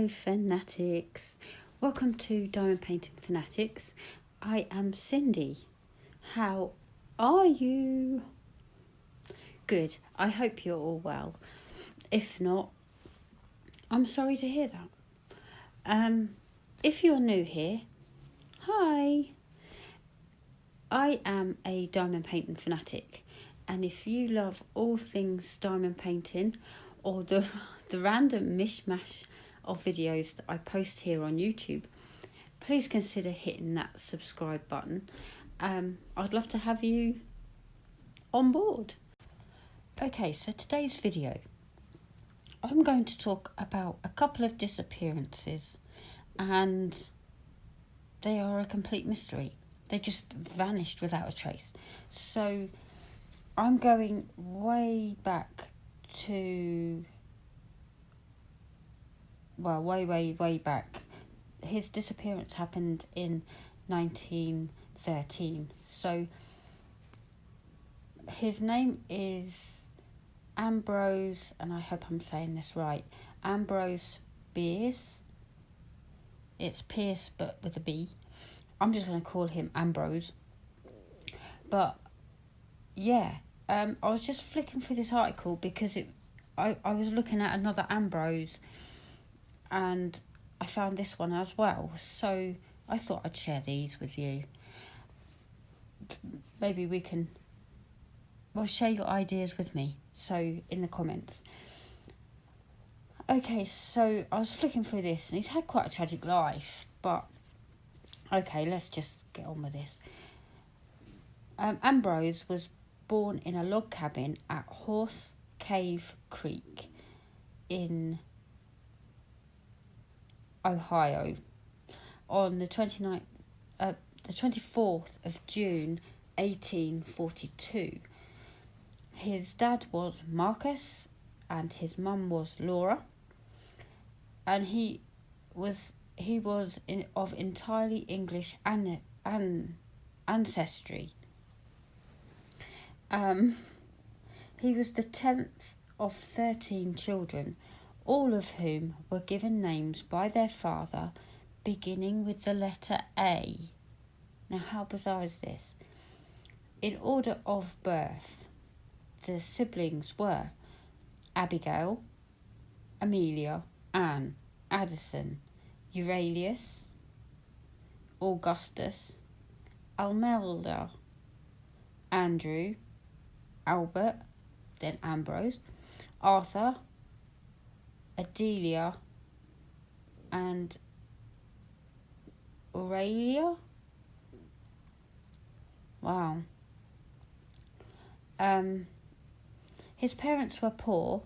Fanatics. Welcome to Diamond Painting Fanatics. I am Cindy. How are you? Good. I hope you're all well. If not, I'm sorry to hear that. If you're new here, hi. I am a diamond painting fanatic, and if you love all things diamond painting or the random mishmash of videos that I post here on YouTube, please consider hitting that subscribe button. I'd love to have you on board. Okay, so today's video, I'm going to talk about a couple of disappearances, and they are a complete mystery. They just vanished without a trace. So I'm going way back to, well, way back. His disappearance happened in 1913. So his name is Ambrose, and I hope I'm saying this right, Ambrose Bierce. It's Pierce but with a B. I'm just going to call him Ambrose. But yeah, I was just flicking through this article because I was looking at another Ambrose and I found this one as well. So I thought I'd share these with you. Maybe we can, well, share your ideas with me. So in the comments. Okay, so I was flicking through this and he's had quite a tragic life, but okay, let's just get on with this. Ambrose was born in a log cabin at Horse Cave Creek in Ohio on the 24th of June 1842. His dad was Marcus and his mum was Laura, and he was of entirely English ancestry. He was the 10th of 13 children, all of whom were given names by their father beginning with the letter A. Now, how bizarre is this? In order of birth, the siblings were Abigail, Amelia, Anne, Addison, Aurelius, Augustus, Almelda, Andrew, Albert, then Ambrose, Arthur, Adelia, and Aurelia. Wow. His parents were poor,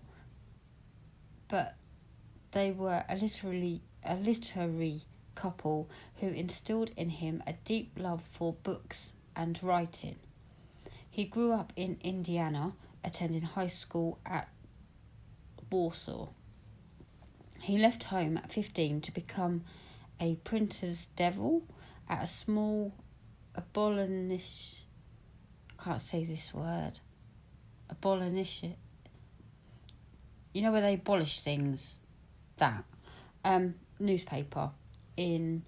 but they were a literary couple who instilled in him a deep love for books and writing. He grew up in Indiana, attending high school at Warsaw. He left home at 15 to become a printer's devil at a small abolitionist, can't say this word, abolitionist, you know where they abolish things, that newspaper in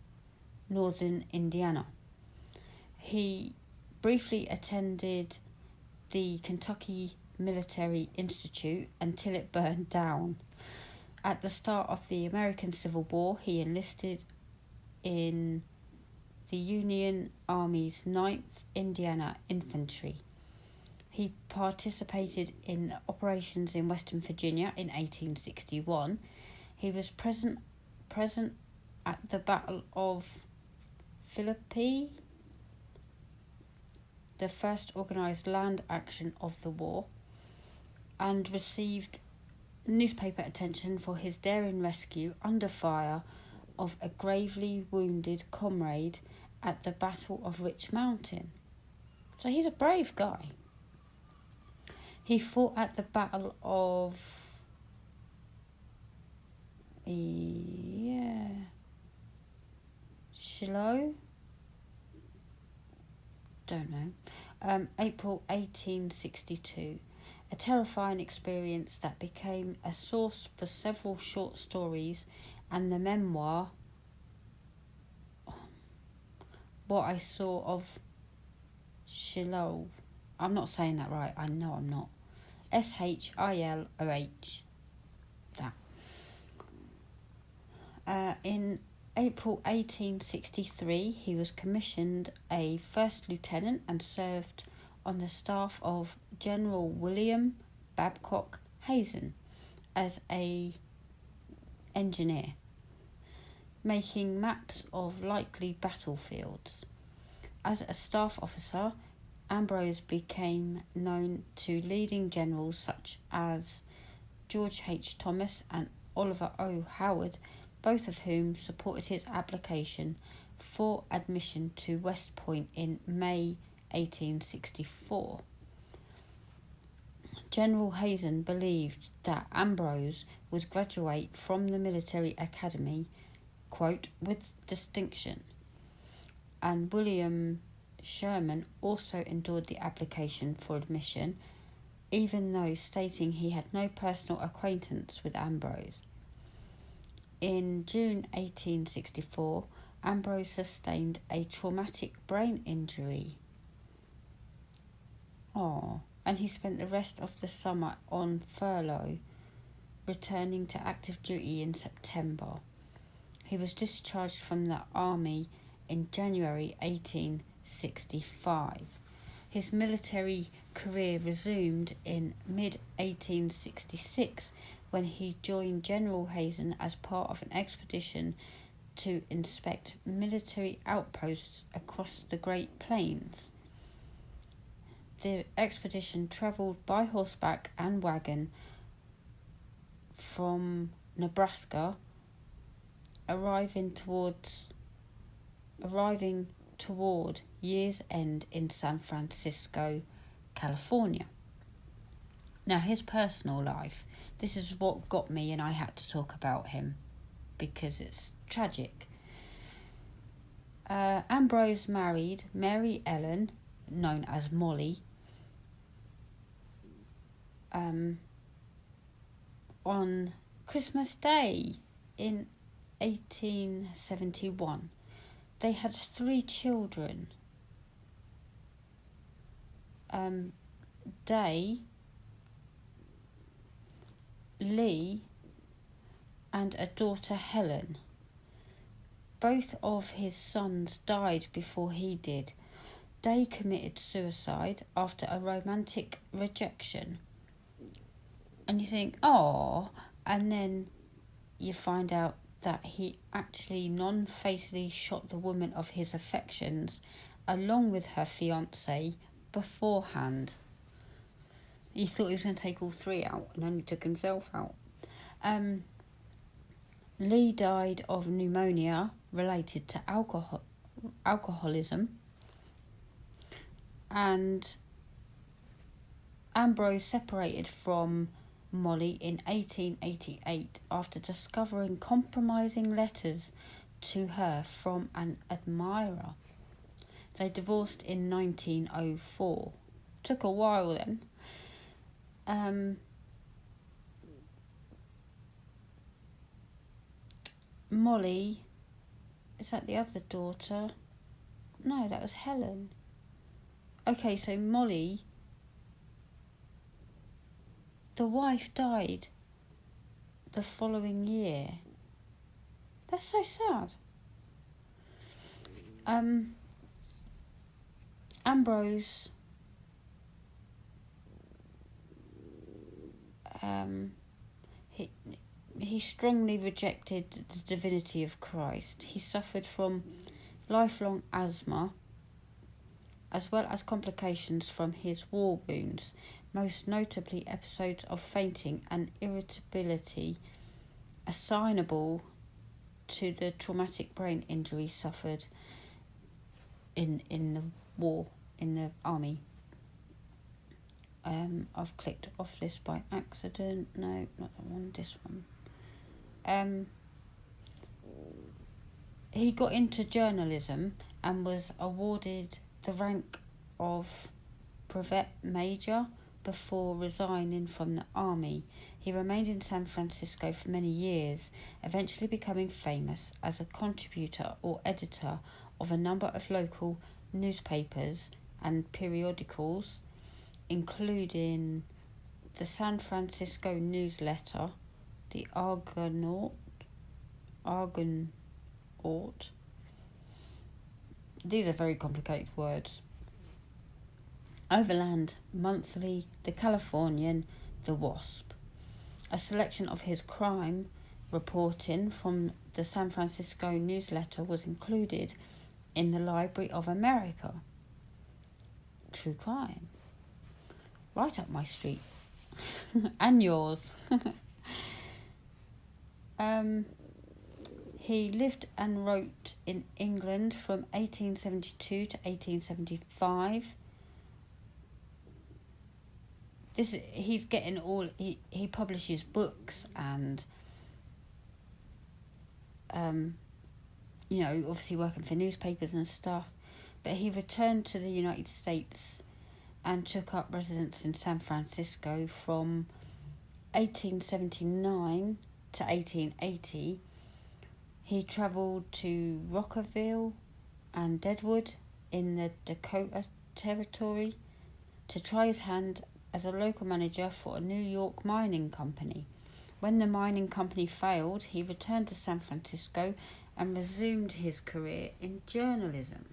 northern Indiana. He briefly attended the Kentucky Military Institute until it burned down. At the start of the American Civil War, he enlisted in the Union Army's 9th Indiana Infantry. He participated in operations in Western Virginia in 1861. He was present at the Battle of Philippi, the first organised land action of the war, and received newspaper attention for his daring rescue under fire of a gravely wounded comrade at the Battle of Rich Mountain. So he's a brave guy. He fought at the Battle of Shiloh? Don't know. April 1862. A terrifying experience that became a source for several short stories and the memoir What I Saw of Shiloh. I'm not saying that right. I know I'm not. Shiloh. That. In April 1863, he was commissioned a first lieutenant and served on the staff of General William Babcock Hazen as a engineer, making maps of likely battlefields. As a staff officer, Ambrose became known to leading generals such as George H. Thomas and Oliver O. Howard, both of whom supported his application for admission to West Point in May 1864. General Hazen believed that Ambrose would graduate from the military academy, quote, with distinction, and William Sherman also endorsed the application for admission, even though stating he had no personal acquaintance with Ambrose. In June 1864, Ambrose sustained a traumatic brain injury. And he spent the rest of the summer on furlough, returning to active duty in September. He was discharged from the army in January 1865. His military career resumed in mid-1866 when he joined General Hazen as part of an expedition to inspect military outposts across the Great Plains. The expedition travelled by horseback and wagon from Nebraska, arriving toward year's end in San Francisco, California. Now, his personal life, this is what got me, and I had to talk about him because it's tragic. Ambrose married Mary Ellen, known as Molly, on Christmas Day in 1871. They had 3 children. Day, Lee, and a daughter, Helen. Both of his sons died before he did. Day committed suicide after a romantic rejection. And you think, and then you find out that he actually non-fatally shot the woman of his affections along with her fiancé beforehand. He thought he was going to take all 3 out and only took himself out. Lee died of pneumonia related to alcoholism, and Ambrose separated from Molly in 1888 after discovering compromising letters to her from an admirer. They divorced in 1904. Took a while then. Molly, is that the other daughter? No, that was Helen. Okay, so Molly, the wife died the following year. That's so sad. Ambrose he strongly rejected the divinity of Christ. He suffered from lifelong asthma, as well as complications from his war wounds, most notably episodes of fainting and irritability assignable to the traumatic brain injury suffered in the war, in the army. I've clicked off this by accident. No, not the one, this one. He got into journalism and was awarded the rank of brevet major before resigning from the army. He remained in San Francisco for many years, eventually becoming famous as a contributor or editor of a number of local newspapers and periodicals, including the San Francisco Newsletter, the Argonaut. These are very complicated words. Overland Monthly, The Californian, The Wasp. A selection of his crime reporting from the San Francisco Newsletter was included in the Library of America. True crime. Right up my street. And yours. He lived and wrote in England from 1872 to 1875. He's getting all... He publishes books and... obviously working for newspapers and stuff. But he returned to the United States and took up residence in San Francisco from 1879 to 1880. He travelled to Rockerville and Deadwood in the Dakota Territory to try his hand as a local manager for a New York mining company. When the mining company failed, he returned to San Francisco and resumed his career in journalism.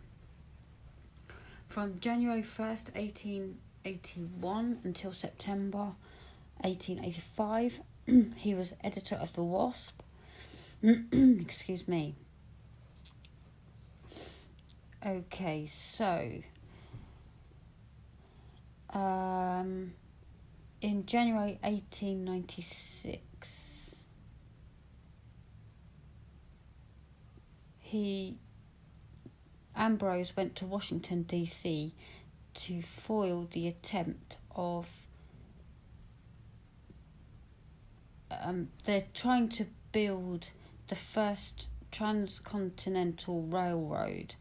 From January 1st, 1881 until September 1885, he was editor of The Wasp. Excuse me. Okay, so in January 1896, Ambrose went to Washington, D.C. to foil the attempt of... they're trying to build the first transcontinental railroad,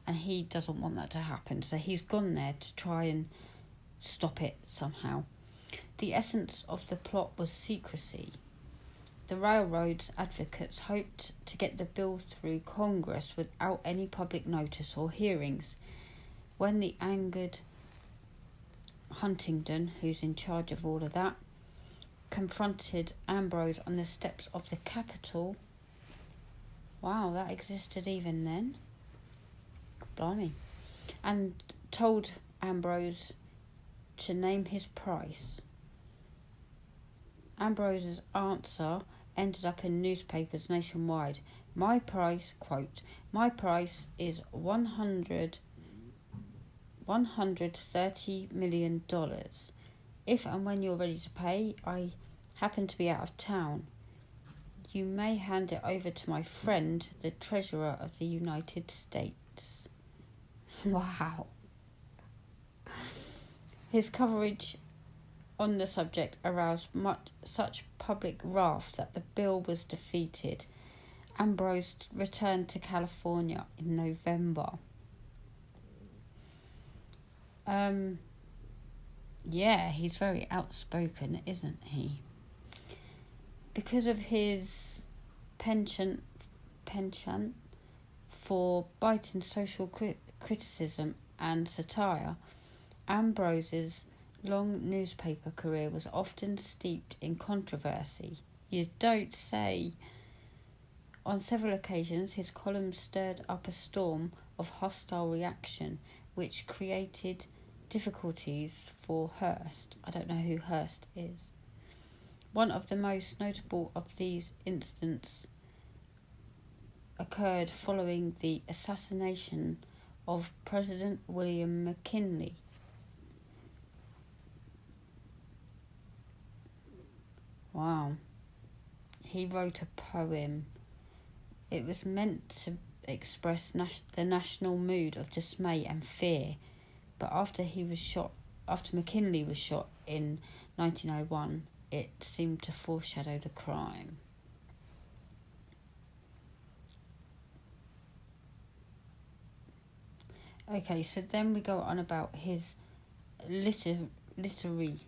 and he doesn't want that to happen, so he's gone there to try and stop it somehow. The essence of the plot was secrecy. The railroad's advocates hoped to get the bill through Congress without any public notice or hearings. When the angered Huntington, who's in charge of all of that, confronted Ambrose on the steps of the Capitol. Wow, that existed even then. Blimey. And told Ambrose to name his price. Ambrose's answer ended up in newspapers nationwide. My price, quote, my price is $130 million. If and when you're ready to pay, I happen to be out of town. You may hand it over to my friend, the Treasurer of the United States. Wow. His coverage on the subject aroused such public wrath that the bill was defeated. Ambrose returned to California in November. Yeah, he's very outspoken, isn't he? Because of his penchant for biting social criticism and satire, Ambrose's long newspaper career was often steeped in controversy. You don't say. On several occasions, his columns stirred up a storm of hostile reaction, which created difficulties for Hearst. I don't know who Hearst is. One of the most notable of these incidents occurred following the assassination of President William McKinley. Wow. He wrote a poem. It was meant to express the national mood of dismay and fear, but after McKinley was shot in 1901, it seemed to foreshadow the crime. Okay, so then we go on about his literary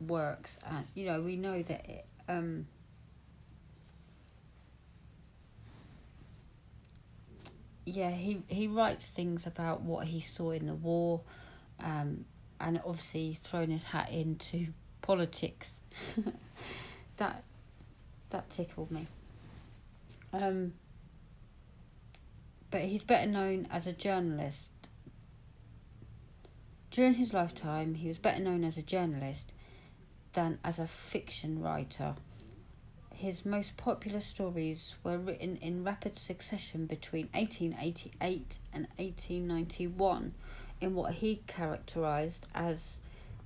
works, and we know that he writes things about what he saw in the war, and obviously thrown his hat into politics. that tickled me. But he's better known as a journalist. During his lifetime, he was better known as a journalist than as a fiction writer. His most popular stories were written in rapid succession between 1888 and 1891 in what he characterised as,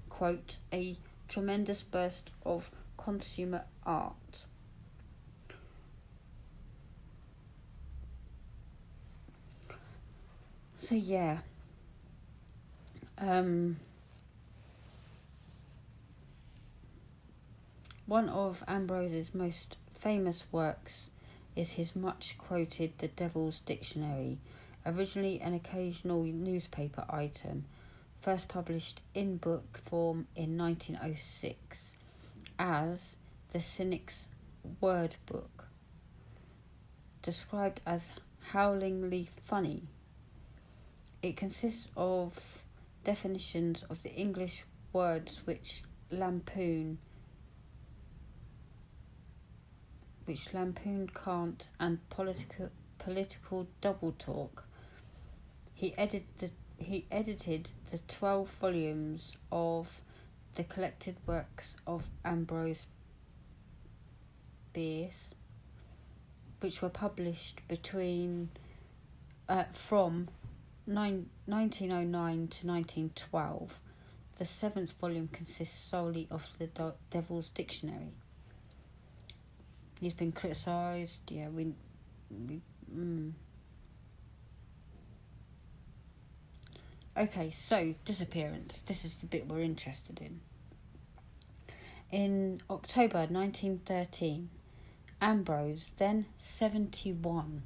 quote, a tremendous burst of consumer art. So yeah, one of Ambrose's most famous works is his much quoted The Devil's Dictionary, originally an occasional newspaper item, first published in book form in 1906 as The Cynic's Word Book, described as howlingly funny. It consists of definitions of the English words which lampoon cant and political double talk. He edited the 12 volumes of the collected works of Ambrose Bierce, which were published from 1909 to 1912. The 7th volume consists solely of the Devil's Dictionary. He's been criticised. Okay, so Disappearance. This is the bit we're interested in. In October 1913, Ambrose, then 71,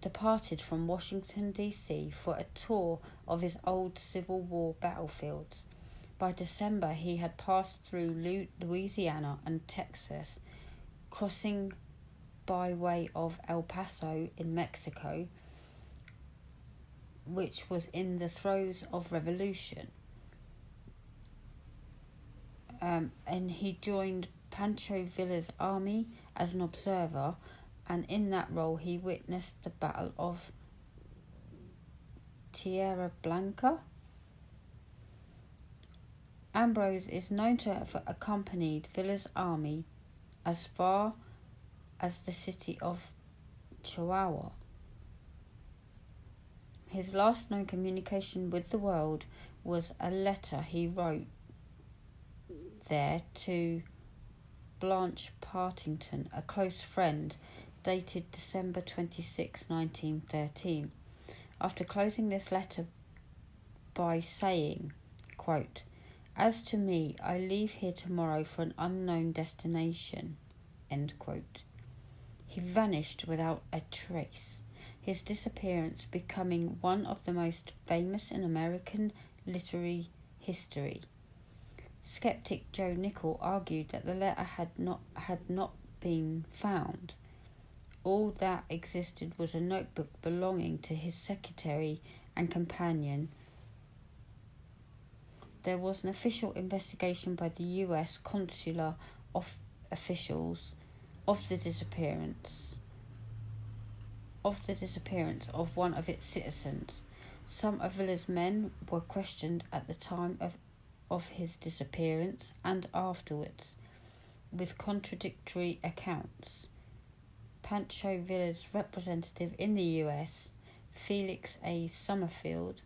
departed from Washington, D.C. for a tour of his old Civil War battlefields. By December, he had passed through Louisiana and Texas, crossing by way of El Paso in Mexico, which was in the throes of revolution. And he joined Pancho Villa's army as an observer, and in that role he witnessed the Battle of Tierra Blanca. Ambrose is known to have accompanied Villa's army as far as the city of Chihuahua. His last known communication with the world was a letter he wrote there to Blanche Partington, a close friend, dated December 26, 1913. After closing this letter by saying, quote, "As to me, I leave here tomorrow for an unknown destination," end quote. He vanished without a trace, his disappearance becoming one of the most famous in American literary history. Skeptic Joe Nickell argued that the letter had not been found. All that existed was a notebook belonging to his secretary and companion. There was an official investigation by the U.S. consular officials of the disappearance of one of its citizens. Some of Villa's men were questioned at the time of his disappearance and afterwards, with contradictory accounts. Pancho Villa's representative in the U.S., Felix A. Sommerfeld,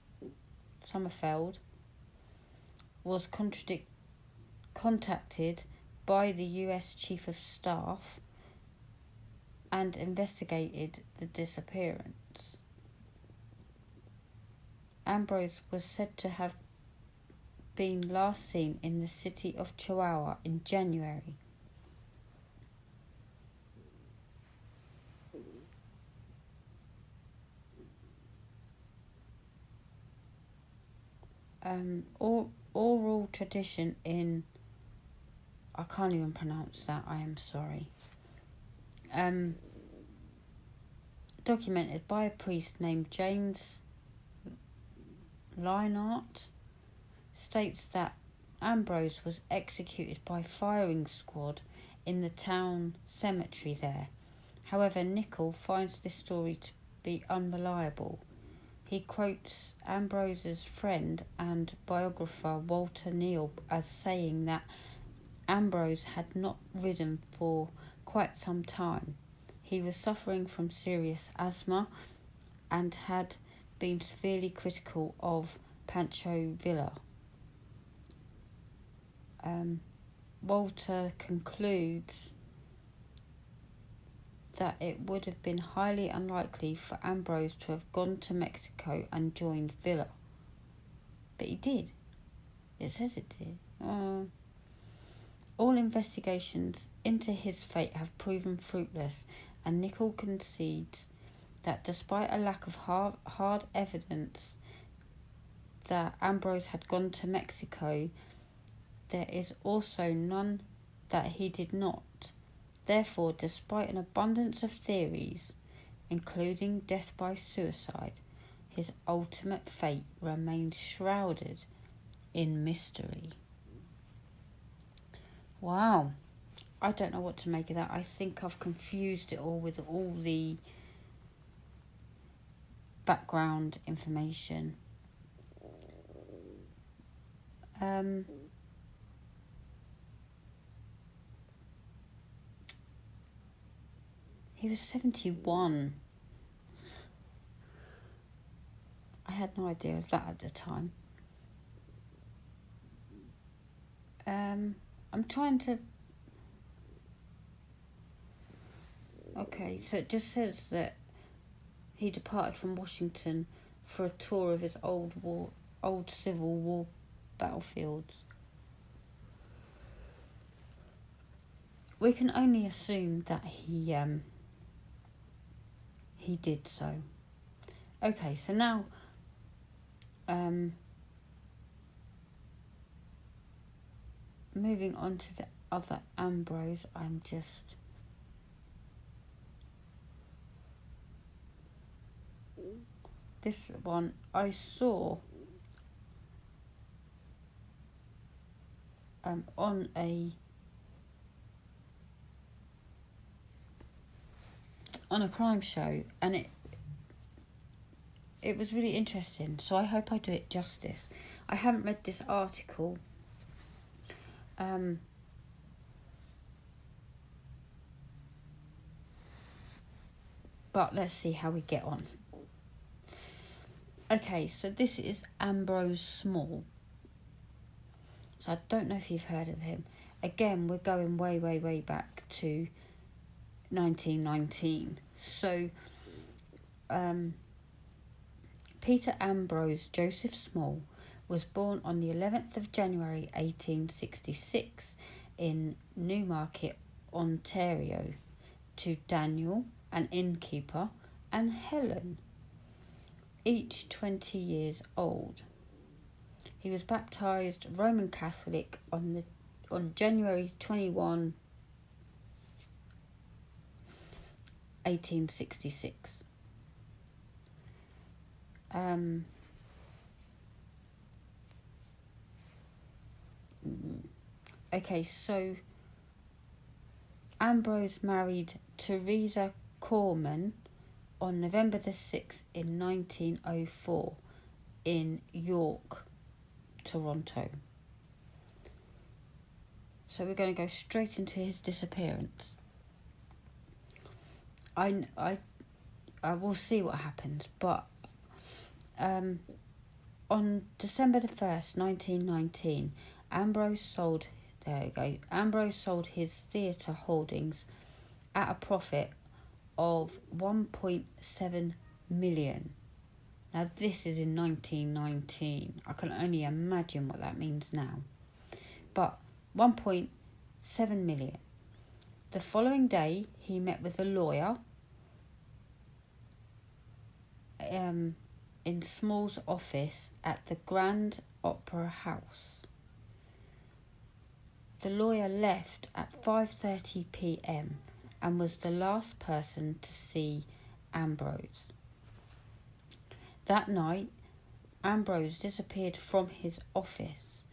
was contacted by the U.S. Chief of Staff and investigated the disappearance. Ambrose was said to have been last seen in the city of Chihuahua in January. Oral tradition in I can't even pronounce that, I am sorry. Documented by a priest named James Leinart, states that Ambrose was executed by firing squad in the town cemetery there. However, Nichol finds this story to be unreliable. He quotes Ambrose's friend and biographer Walter Neal as saying that Ambrose had not ridden for quite some time. He was suffering from serious asthma and had been severely critical of Pancho Villa. Walter concludes that it would have been highly unlikely for Ambrose to have gone to Mexico and joined Villa. But he did. It says it did. All investigations into his fate have proven fruitless, and Nichol concedes that despite a lack of hard evidence that Ambrose had gone to Mexico, there is also none that he did not. Therefore, despite an abundance of theories, including death by suicide, his ultimate fate remains shrouded in mystery. Wow. I don't know what to make of that. I think I've confused it all with all the background information. He was 71. I had no idea of that at the time. I'm trying to... Okay, so it just says that he departed from Washington for a tour of his old Civil War battlefields. We can only assume that he did so. Okay, so now moving on to the other Ambrose, this one I saw on a crime show, and it was really interesting, so I hope I do it justice. I haven't read this article, but let's see how we get on. Okay, so this is Ambrose Small. So I don't know if you've heard of him. Again, we're going way, way, way back to 1919. So, Peter Ambrose Joseph Small was born on the 11th of January 1866 in Newmarket, Ontario, to Daniel, an innkeeper, and Helen, each 20 years old. He was baptised Roman Catholic on January 21, 1866. Okay, so Ambrose married Teresa Corman on November the 6th in 1904 in York, Toronto. So we're going to go straight into his disappearance. I will see what happens, but on December the 1st, 1919, Ambrose sold his theatre holdings at a profit of 1.7 million. Now this is in 1919. I can only imagine what that means now. But 1.7 million. The following day, he met with a lawyer in Small's office at the Grand Opera House. The lawyer left at 5:30 p.m. and was the last person to see Ambrose. That night, Ambrose disappeared from his office.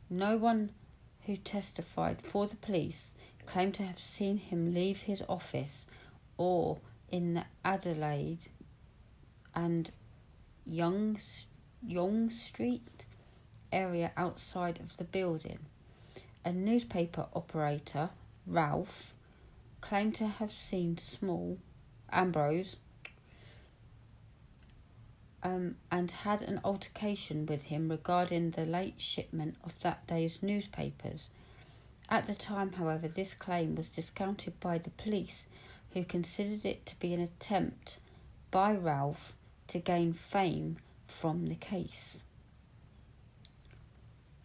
No one who testified for the police claimed to have seen him leave his office or in the Adelaide and Yonge Street area outside of the building. A newspaper operator, Ralph, claimed to have seen Ambrose and had an altercation with him regarding the late shipment of that day's newspapers. At the time, however, this claim was discounted by the police, who considered it to be an attempt by Ralph to gain fame from the case.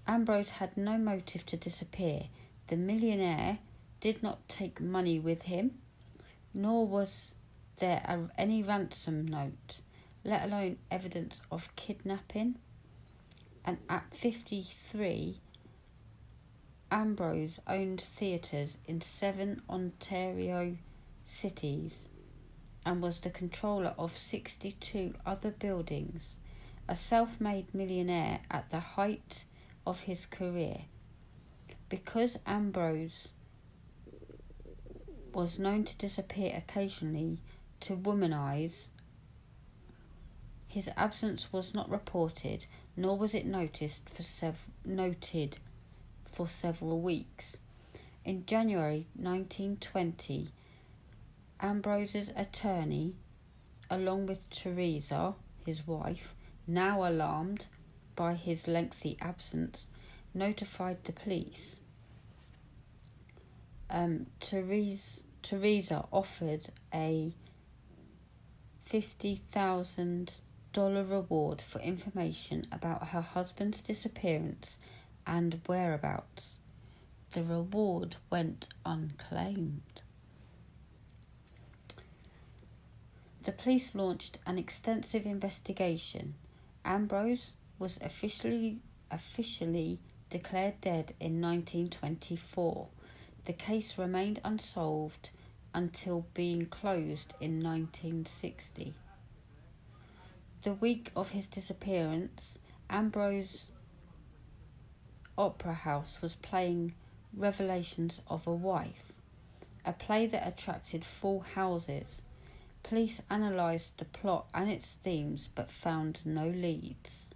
Ambrose had no motive to disappear. The millionaire did not take money with him, nor was there any ransom note, let alone evidence of kidnapping. And at 53, Ambrose owned theatres in 7 Ontario cities and was the controller of 62 other buildings. A self-made millionaire at the height of his career. Because Ambrose was known to disappear occasionally to womanize, his absence was not reported, nor was it noted for several weeks. In January 1920, Ambrose's attorney, along with Teresa, his wife, now alarmed by his lengthy absence, notified the police. Teresa offered a $50,000 reward for information about her husband's disappearance and whereabouts. The reward went unclaimed. The police launched an extensive investigation. Ambrose was officially declared dead in 1924. The case remained unsolved until being closed in 1960. The week of his disappearance, Ambrose Opera House was playing Revelations of a Wife, a play that attracted full houses. Police analysed the plot and its themes but found no leads.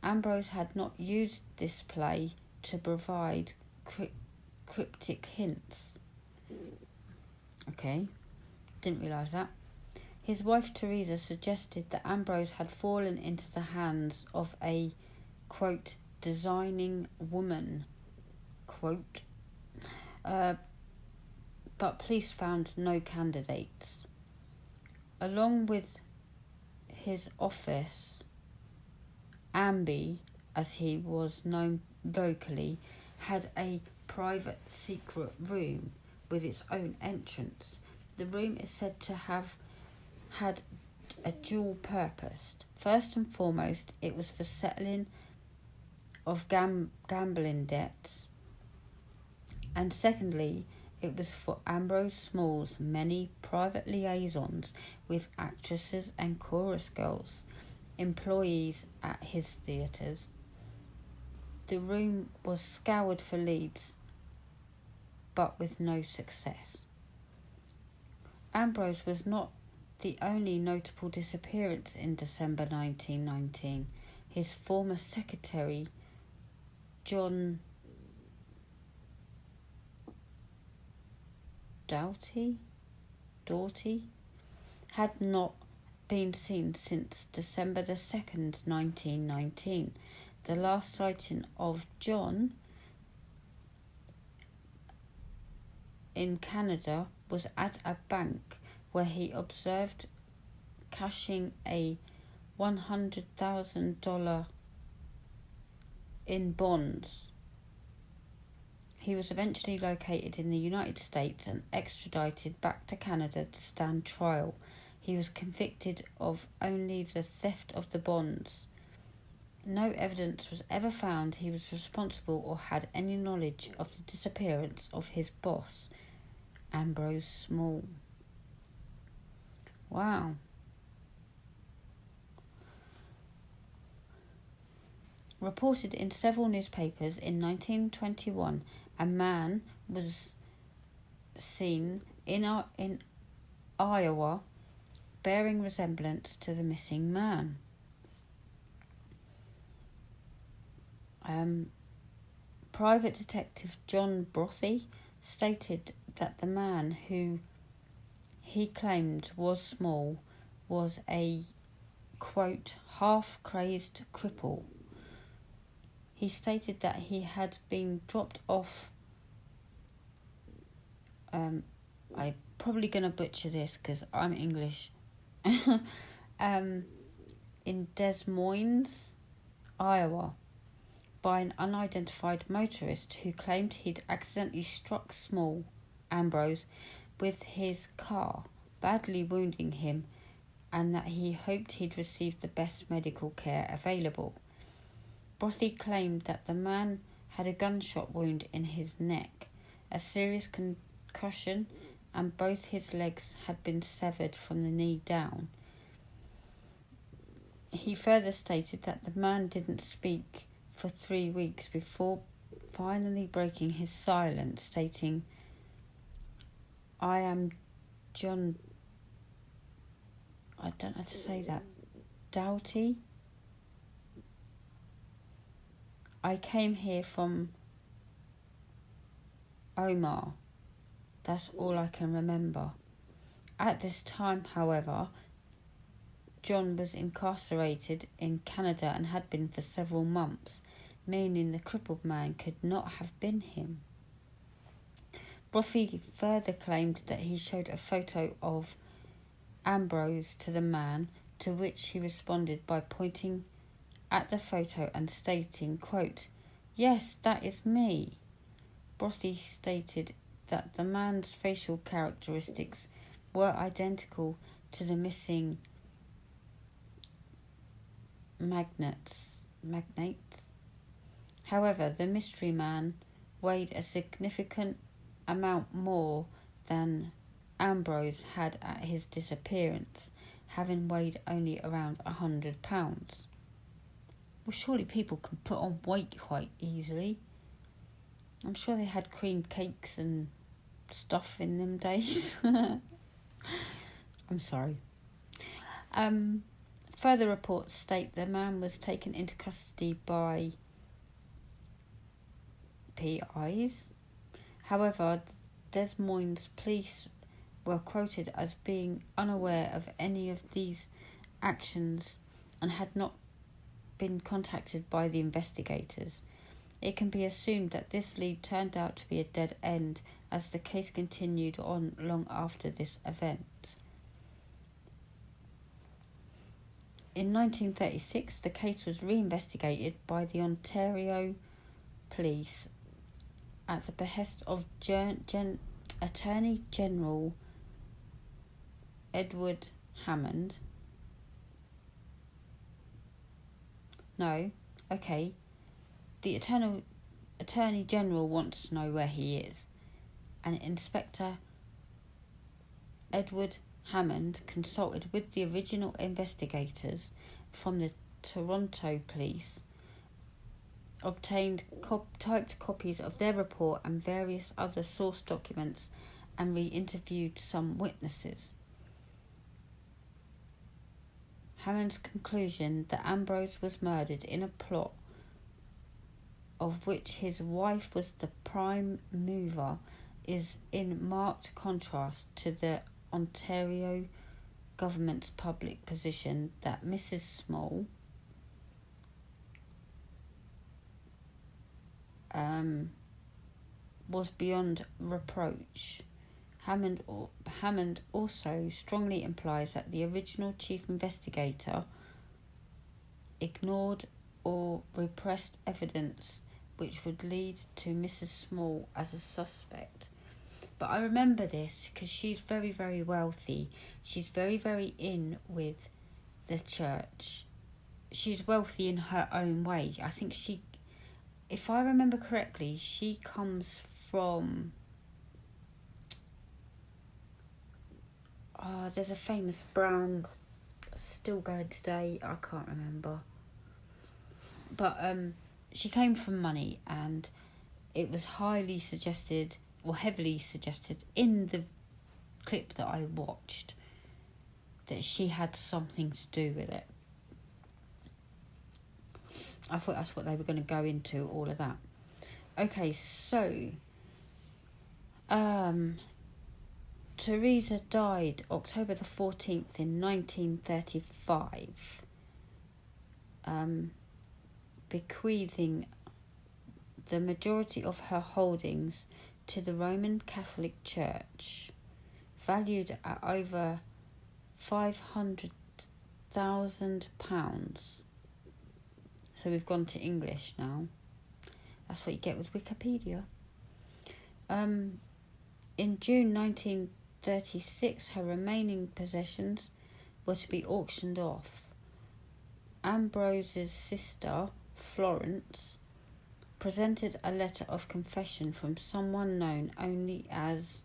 Ambrose had not used this play to provide cryptic hints. Okay, didn't realise that. His wife Teresa suggested that Ambrose had fallen into the hands of a, quote, designing woman, quote, but police found no candidates. Along with his office, Amby, as he was known locally, had a private secret room with its own entrance. The room is said to have had a dual purpose. First and foremost, it was for settling of gambling debts, and secondly, it was for Ambrose Small's many private liaisons with actresses and chorus girls, employees at his theatres. The room was scoured for leads, but with no success. Ambrose was not the only notable disappearance in December 1919. His former secretary, John Doughty, had not been seen since December the 2nd, 1919. The last sighting of John in Canada was at a bank where he observed cashing a $100,000 in bonds. He was eventually located in the United States and extradited back to Canada to stand trial. He was convicted of only the theft of the bonds. no evidence was ever found he was responsible or had any knowledge of the disappearance of his boss, Ambrose Small. Wow. Reported in several newspapers in 1921, a man was seen in Iowa bearing resemblance to the missing man. Private Detective John Brothy stated that the man who he claimed was Small was a, quote, half-crazed cripple. He stated that he had been dropped off, I'm probably going to butcher this because I'm English, in Des Moines, Iowa, by an unidentified motorist who claimed he'd accidentally struck Ambrose, with his car, badly wounding him, and that he hoped he'd received the best medical care available. Brothy claimed that the man had a gunshot wound in his neck, a serious concussion, and both his legs had been severed from the knee down. He further stated that the man didn't speak for 3 weeks before finally breaking his silence, stating, "I am John," I don't know how to say that, Doughty. "I came here from Omar." That's all I can remember. At this time, however, John was incarcerated in Canada and had been for several months, meaning the crippled man could not have been him. Brothy further claimed that he showed a photo of Ambrose to the man, to which he responded by pointing at the photo and stating, quote, "Yes, that is me." Brothy stated that the man's facial characteristics were identical to the missing magnates. However, the mystery man weighed a significant amount more than Ambrose had at his disappearance, having weighed only around 100 pounds. Well, surely people can put on weight quite easily. I'm sure they had cream cakes and stuff in them days. I'm sorry. Further reports state the man was taken into custody by PIs. However, Des Moines police were quoted as being unaware of any of these actions and had not been contacted by the investigators. It can be assumed that this lead turned out to be a dead end, as the case continued on long after this event. In 1936, the case was reinvestigated by the Ontario Police at the behest of Attorney General Edward Hammond. The Attorney General wants to know where he is, and Inspector Edward Hammond consulted with the original investigators from the Toronto Police, obtained typed copies of their report and various other source documents, and re-interviewed some witnesses. Hammond's conclusion that Ambrose was murdered in a plot of which his wife was the prime mover is in marked contrast to the Ontario government's public position that Mrs. Small was beyond reproach. Hammond also strongly implies that the original chief investigator ignored or repressed evidence which would lead to Mrs. Small as a suspect. But I remember this because she's very, very wealthy. She's very, very in with the church. she's wealthy in her own way. I think she, if I remember correctly, she comes from... there's a famous brand still going today. I can't remember. But she came from money, and it was highly suggested, or heavily suggested, in the clip that I watched, that she had something to do with it. I thought that's what they were going to go into, all of that. Okay, so Teresa died October the 14th in 1935, bequeathing the majority of her holdings to the Roman Catholic Church, valued at over £500,000. So we've gone to English now. That's what you get with Wikipedia. In June 1936, her remaining possessions were to be auctioned off. Ambrose's sister, Florence, presented a letter of confession from someone known only as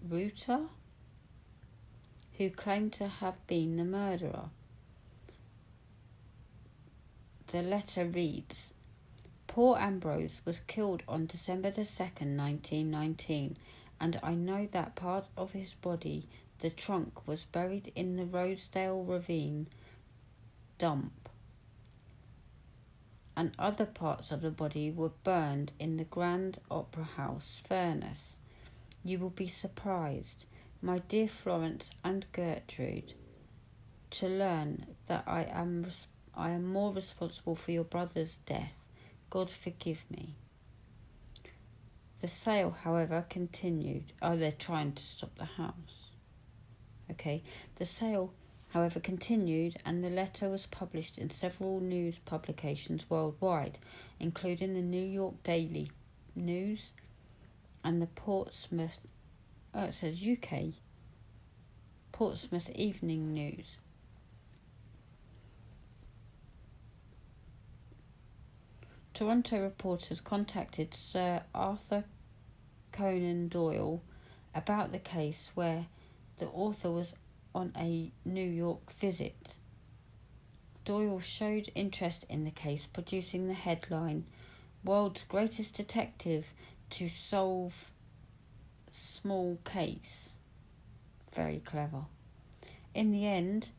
Ruta, who claimed to have been the murderer. The letter reads, "Poor Ambrose was killed on December the 2nd, 1919, and I know that part of his body, the trunk, was buried in the Rosedale Ravine dump, and other parts of the body were burned in the Grand Opera House furnace. You will be surprised, my dear Florence and Gertrude, to learn that I am more responsible for your brother's death. God forgive me." The sale, however, continued. Oh, they're trying to stop the house. Okay. The sale, however, continued, and the letter was published in several news publications worldwide, including the New York Daily News and the Portsmouth, it says UK, Portsmouth Evening News. Toronto reporters contacted Sir Arthur Conan Doyle about the case, where the author was on a New York visit. Doyle showed interest in the case, producing the headline, "World's Greatest Detective to Solve Small Case." Very clever. In the end,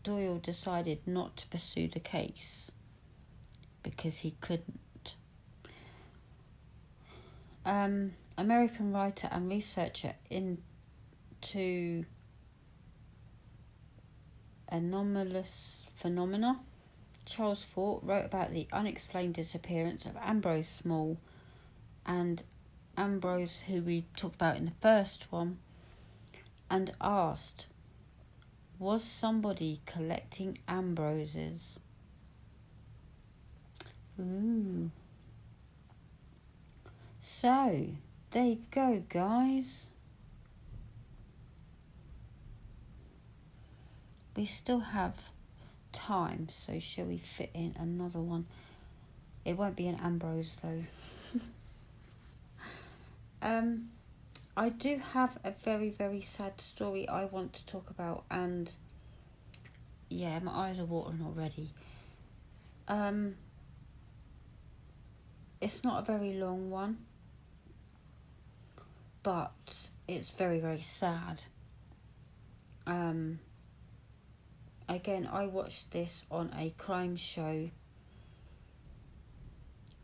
Doyle decided not to pursue the case because he couldn't. American writer and researcher into anomalous phenomena, Charles Fort, wrote about the unexplained disappearance of Ambrose Small, and Ambrose, who we talked about in the first one, and asked, was somebody collecting Ambroses? Ooh. So, there you go, guys. We still have time, so shall we fit in another one? It won't be an Ambrose, though. I do have a very, very sad story I want to talk about, and yeah, my eyes are watering already. It's not a very long one, but it's very, very sad. Again, I watched this on a crime show.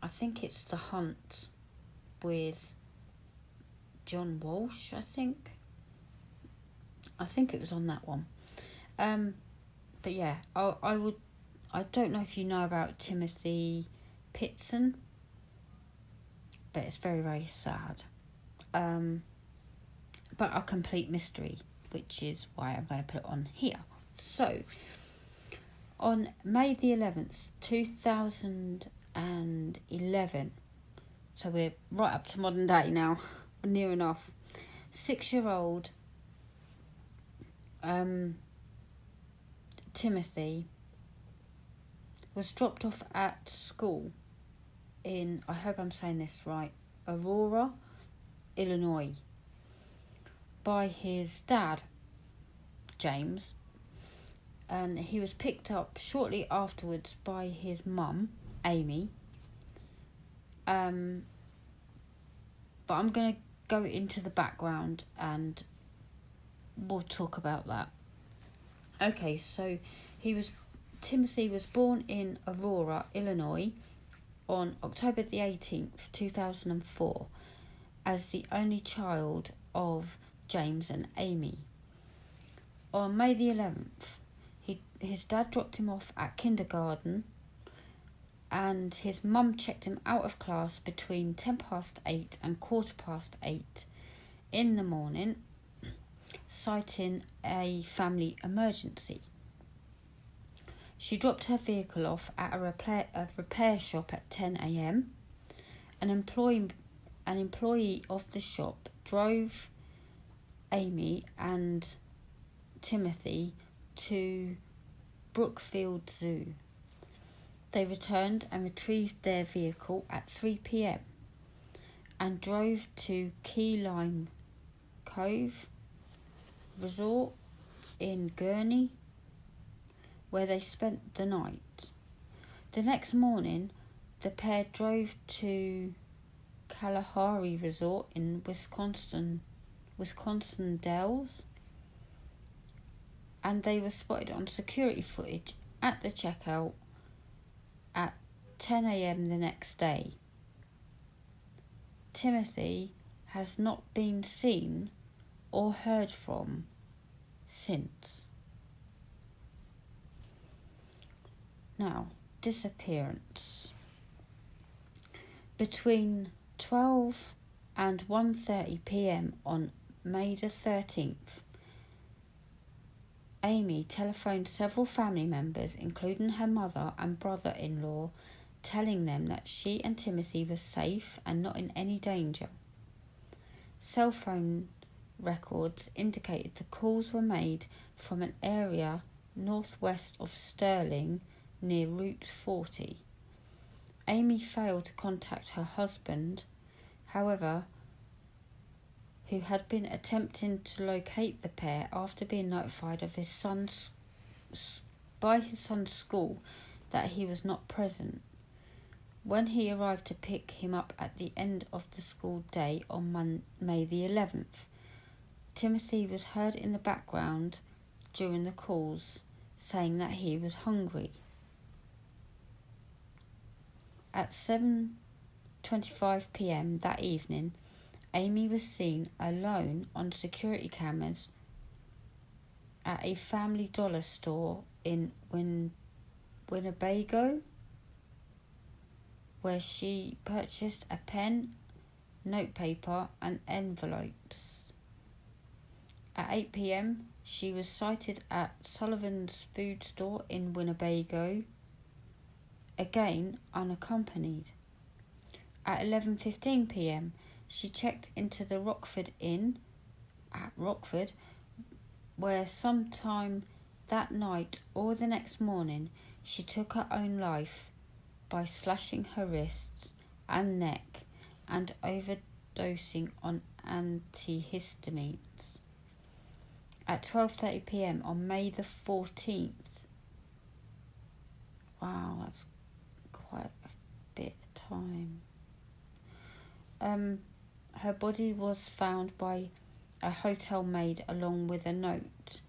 I think it's The Hunt with John Walsh, I think it was on that one. But yeah, I don't know if you know about Timothy Pitson, but it's very, very sad. But a complete mystery, which is why I'm going to put it on here. So, on May the 11th, 2011, so we're right up to modern day now, near enough, 6-year-old Timothy was dropped off at school in, I hope I'm saying this right, Aurora, Illinois, by his dad, James, and he was picked up shortly afterwards by his mum, Amy. But I'm going to go into the background and we'll talk about that. Okay, so Timothy was born in Aurora, Illinois on October the 18th, 2004, as the only child of James and Amy. On May the 11th, his dad dropped him off at kindergarten, and his mum checked him out of class between 8:10 and 8:15 in the morning, citing a family emergency. She dropped her vehicle off at a repair shop at 10 a.m. An employee of the shop drove Amy and Timothy to Brookfield Zoo. They returned and retrieved their vehicle at 3 p.m. and drove to Key Lime Cove Resort in Gurnee, where they spent the night. The next morning, the pair drove to Kalahari Resort in Wisconsin Dells, and they were spotted on security footage at the checkout at 10 a.m. the next day. Timothy has not been seen or heard from since. Now, disappearance. Between 12 and 1:30 p.m. on May the 13th, Amy telephoned several family members, including her mother and brother-in-law, telling them that she and Timothy were safe and not in any danger. Cell phone records indicated the calls were made from an area northwest of Sterling near Route 40. Amy failed to contact her husband, however, who had been attempting to locate the pair after being notified of by his son's school that he was not present. When he arrived to pick him up at the end of the school day on May the 11th, Timothy was heard in the background during the calls saying that he was hungry. At 7:25 p.m. that evening, Amy was seen alone on security cameras at a Family Dollar store in Winnebago, where she purchased a pen, notepaper and envelopes. At 8 p.m, she was sighted at Sullivan's food store in Winnebago, again unaccompanied. At 11:15 p.m, she checked into the Rockford Inn at Rockford, where sometime that night or the next morning she took her own life by slashing her wrists and neck and overdosing on antihistamines. At 12:30 p.m. on May the 14th, wow, that's quite a bit of time, her body was found by a hotel maid along with a note.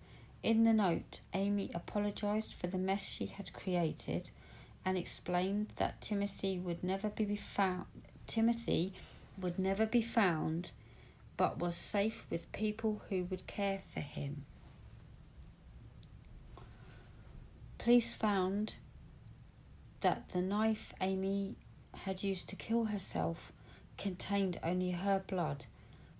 In the note, Amy apologised for the mess she had created and explained that Timothy would never be found, but was safe with people who would care for him. Police found that the knife Amy had used to kill herself contained only her blood,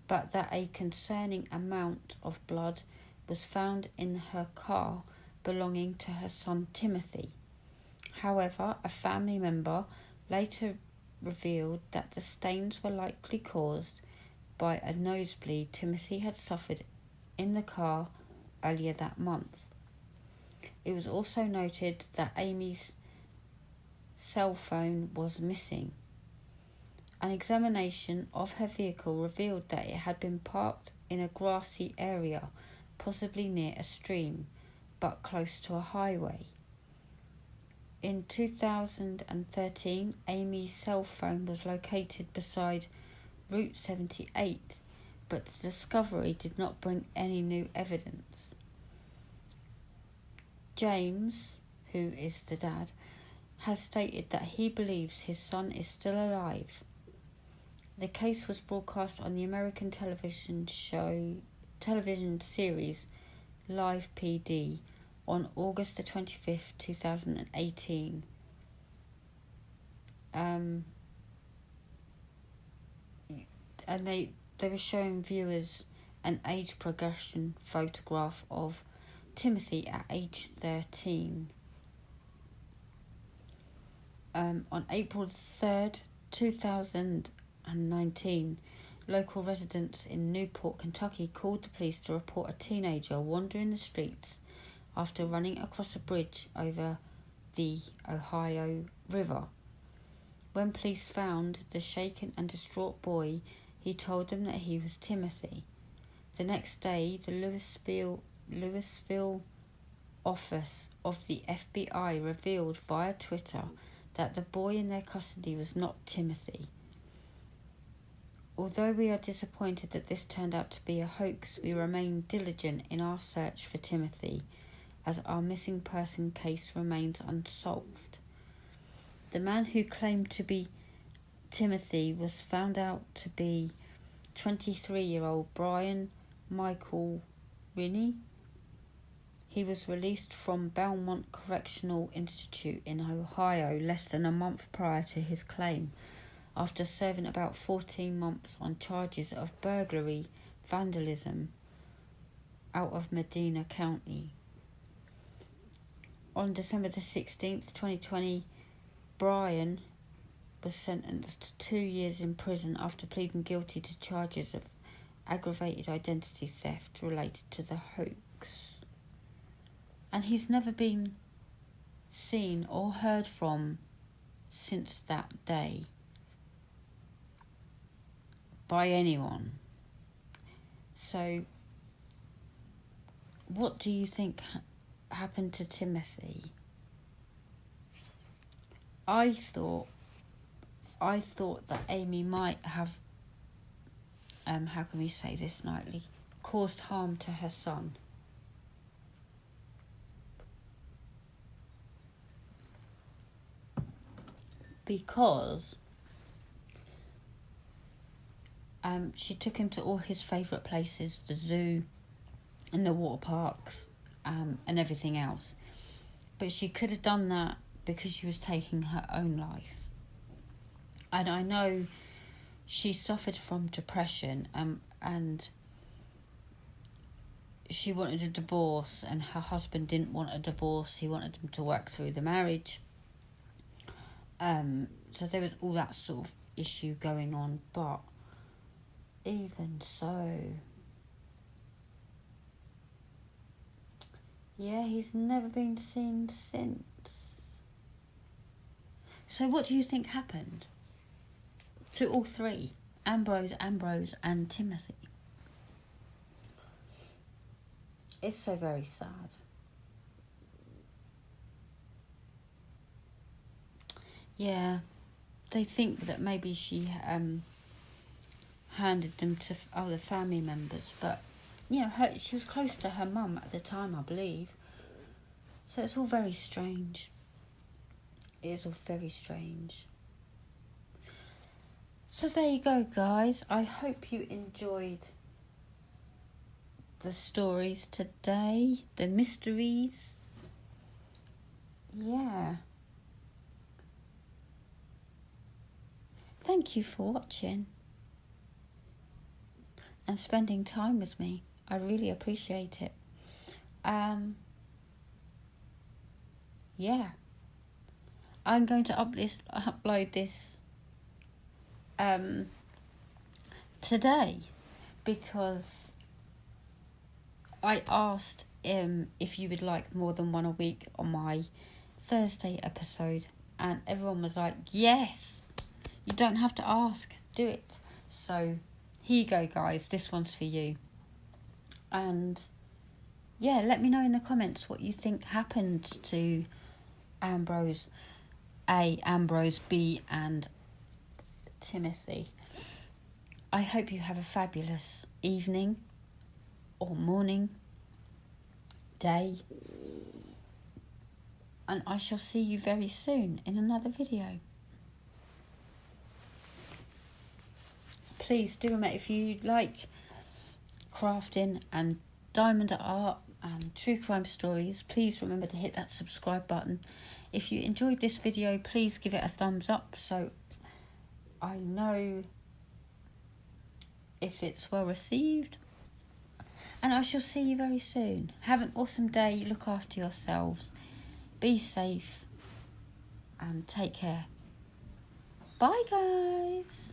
but that a concerning amount of blood was found in her car belonging to her son Timothy. However, a family member later revealed that the stains were likely caused by a nosebleed Timothy had suffered in the car earlier that month. It was also noted that Amy's cell phone was missing. An examination of her vehicle revealed that it had been parked in a grassy area, possibly near a stream, but close to a highway. In 2013, Amy's cell phone was located beside Route 78, but the discovery did not bring any new evidence. James, who is the dad, has stated that he believes his son is still alive. The case was broadcast on the American television series Live PD on August the 25th, 2018. And they were showing viewers an age progression photograph of Timothy at age 13. On April 3rd, 2019, local residents in Newport, Kentucky called the police to report a teenager wandering the streets after running across a bridge over the Ohio River. When police found the shaken and distraught boy, he told them that he was Timothy. The next day, the Louisville office of the FBI revealed via Twitter that the boy in their custody was not Timothy. Although we are disappointed that this turned out to be a hoax, we remain diligent in our search for Timothy, as our missing person case remains unsolved. The man who claimed to be Timothy was found out to be 23-year-old Brian Michael Riney. He was released from Belmont Correctional Institute in Ohio less than a month prior to his claim, after serving about 14 months on charges of burglary, vandalism, out of Medina County. On December the 16th, 2020, Brian was sentenced to 2 years in prison after pleading guilty to charges of aggravated identity theft related to the hoax. And he's never been seen or heard from since that day by anyone. So, what do you think happened to Timothy? I thought that Amy might have, how can we say this nicely, caused harm to her son. Because she took him to all his favourite places, the zoo and the water parks, and everything else. But she could have done that because she was taking her own life. And I know she suffered from depression, and she wanted a divorce, and her husband didn't want a divorce. He wanted them to work through the marriage. So there was all that sort of issue going on, but even so, yeah, he's never been seen since. So what do you think happened to all three? Ambrose, and Timothy. It's so very sad. Yeah, they think that maybe she handed them to other family members, but you know, she was close to her mum at the time, I believe. So it's all very strange. It is all very strange. So there you go, guys. I hope you enjoyed the stories today, the mysteries. Yeah. Thank you for watching and spending time with me. I really appreciate it. Yeah. I'm going to upload this today because I asked if you would like more than one a week on my Thursday episode, and everyone was like, yes, you don't have to ask, do it. So here you go, guys, this one's for you. And yeah, let me know in the comments what you think happened to Ambrose A, Ambrose B, and Timothy. I hope you have a fabulous evening or morning, day, and I shall see you very soon in another video. Please do remember, if you like crafting and diamond art and true crime stories, please remember to hit that subscribe button. If you enjoyed this video, please give it a thumbs up so I know if it's well received. And I shall see you very soon. Have an awesome day. Look after yourselves. Be safe. And take care. Bye, guys.